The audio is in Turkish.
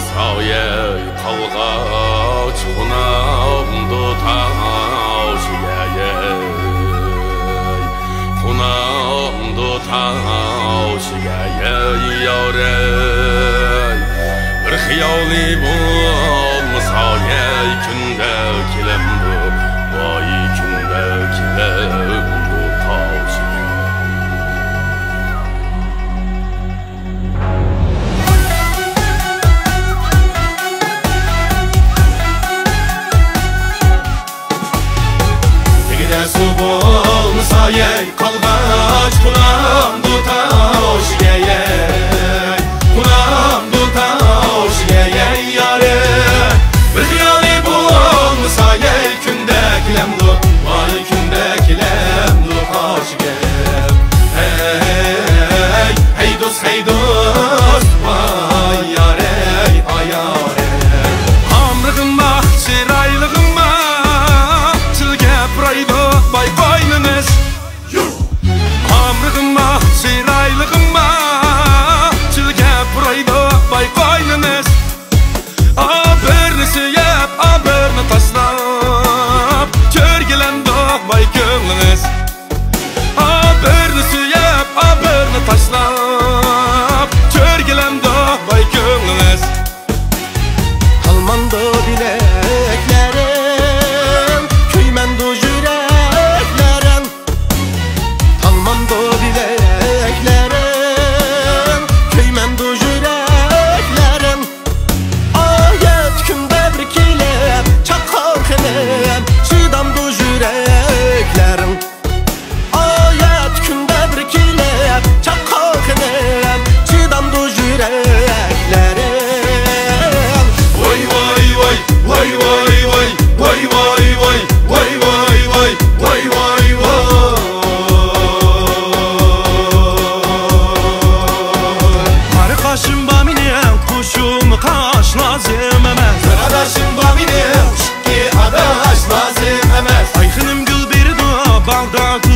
saye kalgaç Hunamdı tavşiye Hunamdı tavşiye yare Bir hiyali bulmasaye Künde kilemdu Vay künde kilemdu tavşiye Su bulmasa yey kalgaç Kunam tutaş yey Kunam tutaş yey yare Bir hiyali bulmasa yey Kündeklemdu Vay kündeklemdu kaş gel Hey hey dost Vay yare ay yare Amrıgınma çiraylığınma Çılge praydı Bay koynunuz Amrıgınma, çiraylığınma Çılge buraydı bay koynunuz Abırını suyup, abırını taşlap Körgülendi bay gönlünüz Abırını suyup, abırını taşlap Körgülendi bay gönlünüz Almandı bileklerim Köymendu yüreklerim Almandı bileklerim Köymendu yüreklerim Ayet künde bir kilep Çakakılem Çiğdamdu yüreklerim Ayet künde bir kilep Çakakılem Çiğdamdu yüreklerim Vay vay vay vay vay vay vay vay vay vay vay vay vay vay vay Kardeşim baminem kuşum kaş lazım emez Kardeşim baminem ki adaş lazım emez Ayxınım gül bir dua bağda